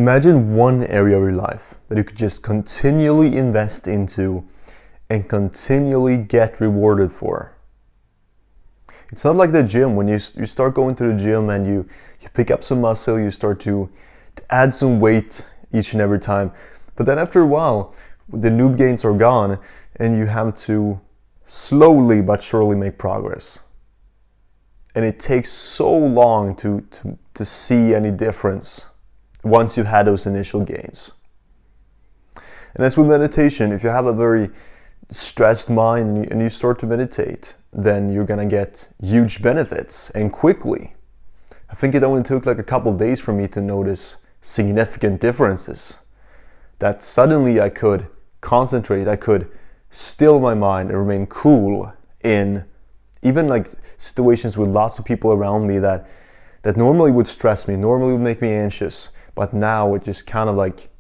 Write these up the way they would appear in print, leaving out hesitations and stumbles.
Imagine one area of your life that you could just continually invest into and continually get rewarded for. It's not like the gym. When you start going to the gym and you pick up some muscle, you start to add some weight each and every time. But then after a while, the noob gains are gone and you have to slowly but surely make progress. And it takes so long to see any difference once you've had those initial gains. And as with meditation, if you have a very stressed mind and you start to meditate, then you're gonna get huge benefits and quickly. I think it only took like a couple of days for me to notice significant differences. That suddenly I could concentrate, I could still my mind and remain cool in even like situations with lots of people around me that normally would stress me, normally would make me anxious. But now it just kind of like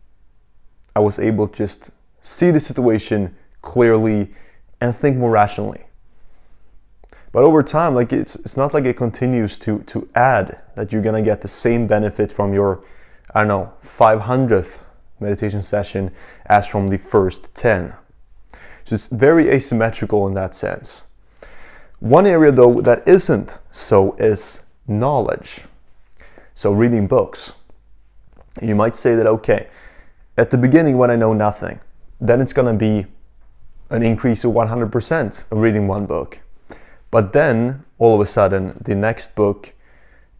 I was able to just see the situation clearly and think more rationally. But over time, like it's not like it continues to add, that you're gonna get the same benefit from your, 500th meditation session as from the first 10. So it's very asymmetrical in that sense. One area though that isn't so is knowledge. So reading books. You might say that, okay, at the beginning when I know nothing, then it's gonna be an increase of 100% of reading one book. But then all of a sudden the next book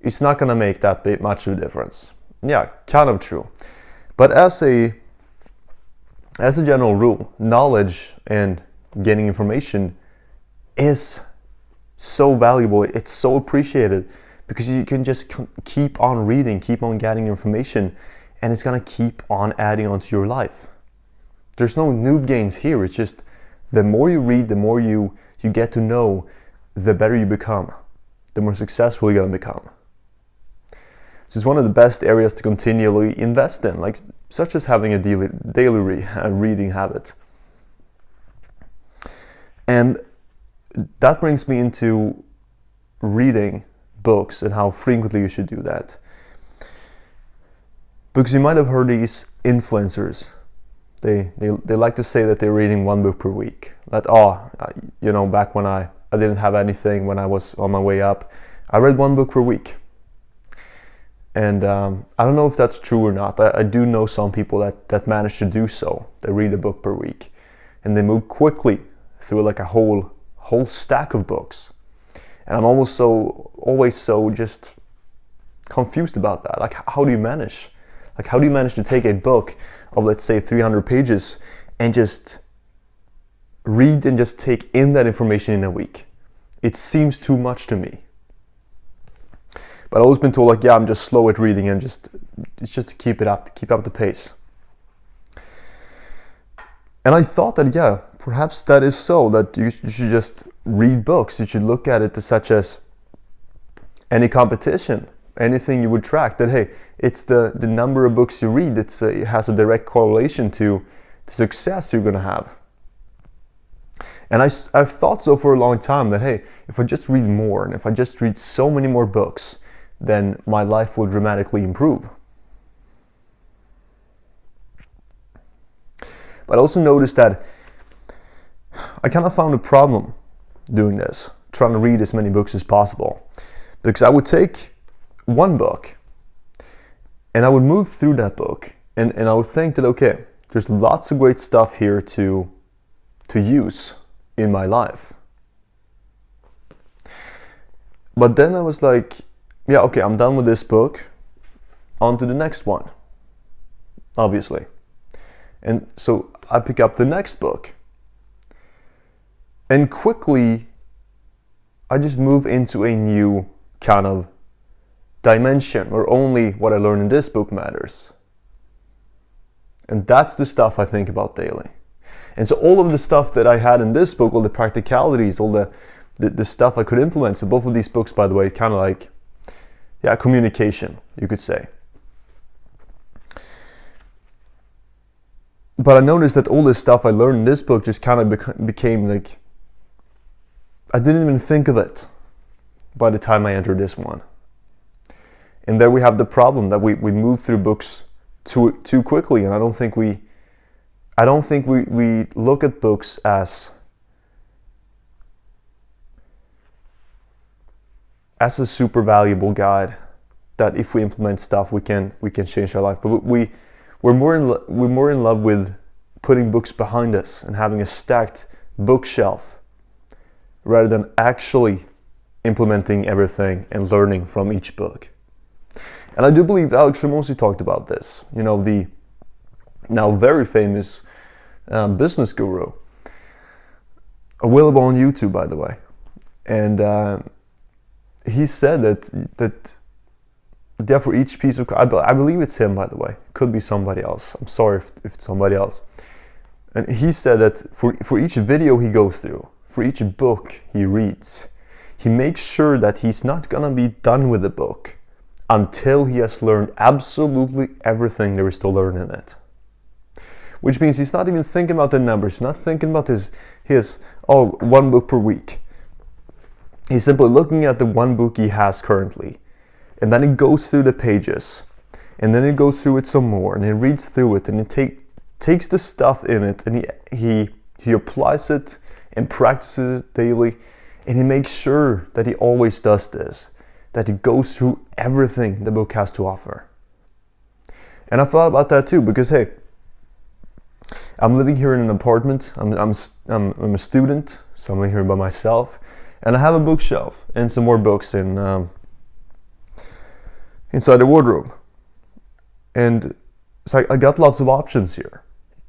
is not gonna make that much of a difference. Yeah, kind of true. But as a general rule, knowledge and gaining information is so valuable, it's so appreciated, because you can just keep on reading, keep on getting information, and it's gonna keep on adding onto your life. There's no noob gains here. It's just the more you read, the more you get to know, the better you become, the more successful you're gonna become. So it's one of the best areas to continually invest in, like such as having a daily reading habit. And that brings me into reading books and how frequently you should do that. Because you might have heard these influencers. They like to say that they're reading one book per week. That, back when I didn't have anything, when I was on my way up, I read one book per week. And I don't know if that's true or not. I do know some people that manage to do so. They read a book per week. And they move quickly through like a whole stack of books. And I'm always so just confused about that. Like, how do you manage? Like, how do you manage to take a book of, let's say, 300 pages and just read and just take in that information in a week? It seems too much to me. But I've always been told, like, yeah, I'm just slow at reading and it's just to keep up the pace. And I thought that, yeah, perhaps that is so, that you should just read books. You should look at it as such as any competition, anything you would track, that, hey, it's the number of books you read. It has a direct correlation to the success you're going to have. And I've thought so for a long time, that, hey, if I just read more and if I just read so many more books, then my life will dramatically improve. But I also noticed that I kind of found a problem doing this, trying to read as many books as possible. Because I would take one book and I would move through that book and I would think that, okay, there's lots of great stuff here to use in my life. But then I was like, yeah, okay, I'm done with this book, on to the next one, obviously. And so I pick up the next book. And quickly, I just move into a new kind of dimension where only what I learned in this book matters. And that's the stuff I think about daily. And so all of the stuff that I had in this book, all the practicalities, all the stuff I could implement. So both of these books, by the way, kind of like, yeah, communication, you could say. But I noticed that all this stuff I learned in this book just kind of became like, I didn't even think of it by the time I entered this one. And there we have the problem that we move through books too quickly, and I don't think we look at books as a super valuable guide that if we implement stuff we can change our life. But we're more in love with putting books behind us and having a stacked bookshelf rather than actually implementing everything and learning from each book. And I do believe Alex Hormozi talked about this, the now very famous business guru, available on YouTube, by the way. And he said that for each piece of, I believe it's him, by the way, could be somebody else, I'm sorry if it's somebody else, and he said that for each video he goes through, for each book he reads, he makes sure that he's not gonna be done with the book until he has learned absolutely everything there is to learn in it. Which means he's not even thinking about the numbers, he's not thinking about his one book per week. He's simply looking at the one book he has currently, and then he goes through the pages, and then he goes through it some more, and he reads through it, and he takes the stuff in it, and he applies it and practices it daily, and he makes sure that he always does this, that he goes through everything the book has to offer. And I thought about that too, because hey, I'm living here in an apartment, I'm a student, so I'm living here by myself, and I have a bookshelf and some more books inside the wardrobe. And so I got lots of options here,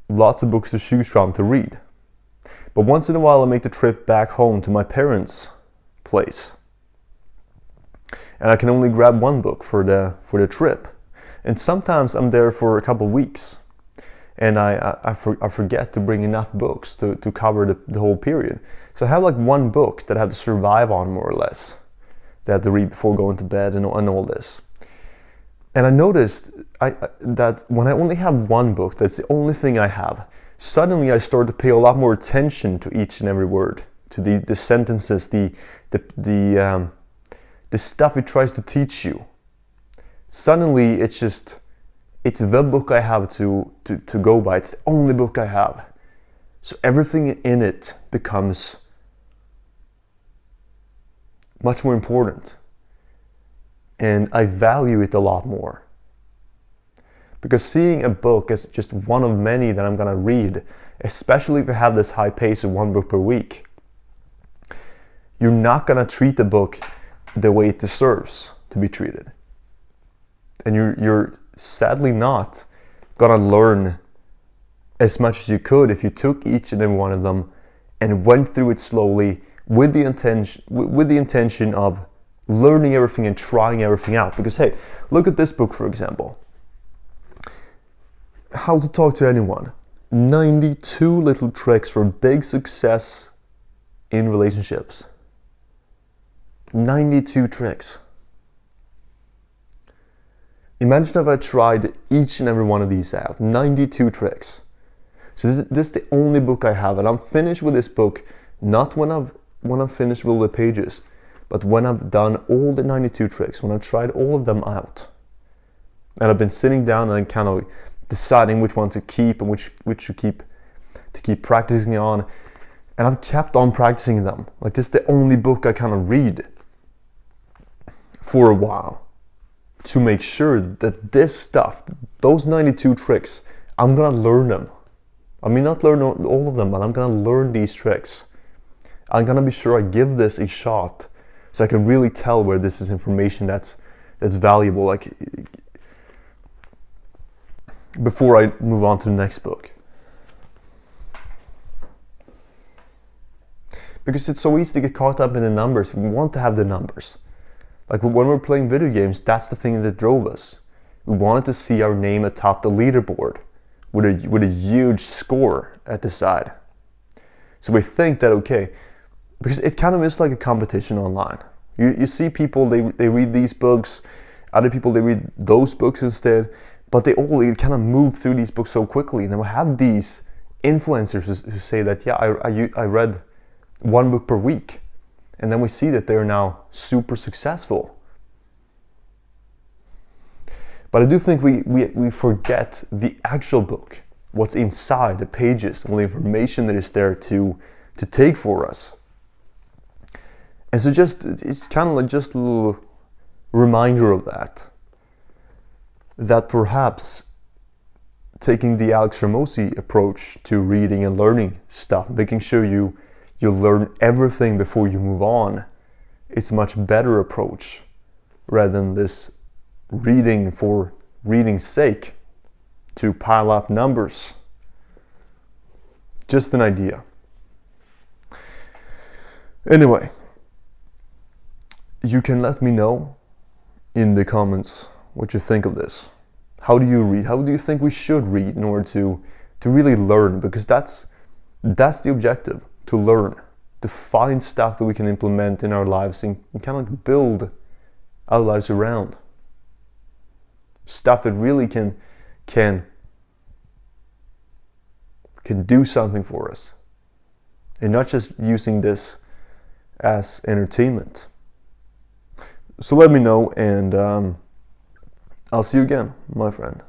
lots of books to choose from to read. But once in a while I make the trip back home to my parents' place, and I can only grab one book for the trip. And sometimes I'm there for a couple weeks, and I forget to bring enough books to cover the whole period. So I have like one book that I have to survive on, more or less, that I have to read before going to bed and all this. And I noticed that when I only have one book, that's the only thing I have, suddenly I start to pay a lot more attention to each and every word, to the sentences, the stuff it tries to teach you. Suddenly it's the book I have to go by. It's the only book I have. So everything in it becomes much more important. And I value it a lot more. Because seeing a book as just one of many that I'm gonna read, especially if you have this high pace of one book per week, you're not gonna treat the book the way it deserves to be treated. And you're sadly not gonna learn as much as you could if you took each and every one of them and went through it slowly with the intention of learning everything and trying everything out. Because hey, look at this book, for example, How to Talk to Anyone, 92 little tricks for big success in relationships. 92 tricks. Imagine if I tried each and every one of these out, 92 tricks. So this is the only book I have, and I'm finished with this book, not when I'm finished with all the pages, but when I've done all the 92 tricks, when I've tried all of them out. And I've been sitting down and kind of deciding which one to keep and which to keep practicing on. And I've kept on practicing them. Like, this is the only book I kind of read for a while, to make sure that this stuff, those 92 tricks, I'm gonna learn them. I mean, not learn all of them, but I'm gonna learn these tricks. I'm gonna be sure I give this a shot, so I can really tell where this is information that's valuable, like, before I move on to the next book. Because it's so easy to get caught up in the numbers. We want to have the numbers. Like when we're playing video games, that's the thing that drove us. We wanted to see our name atop the leaderboard with a huge score at the side. So we think that, okay, because it kind of is like a competition online. You see people, they read these books, other people, they read those books instead, but they kind of move through these books so quickly. And we have these influencers who say that, yeah, I read one book per week. And then we see that they're now super successful. But I do think we forget the actual book, what's inside the pages, all the information that is there to take for us. And so it's kind of like just a little reminder of that perhaps taking the Alex Hormozi approach to reading and learning stuff, making sure you learn everything before you move on, it's a much better approach rather than this reading for reading's sake to pile up numbers. Just an idea. Anyway, you can let me know in the comments what you think of this. How do you read? How do you think we should read in order to really learn? Because that's the objective, to learn, to find stuff that we can implement in our lives and kind of build our lives around. Stuff that really can do something for us. And not just using this as entertainment. So let me know, and I'll see you again, my friend.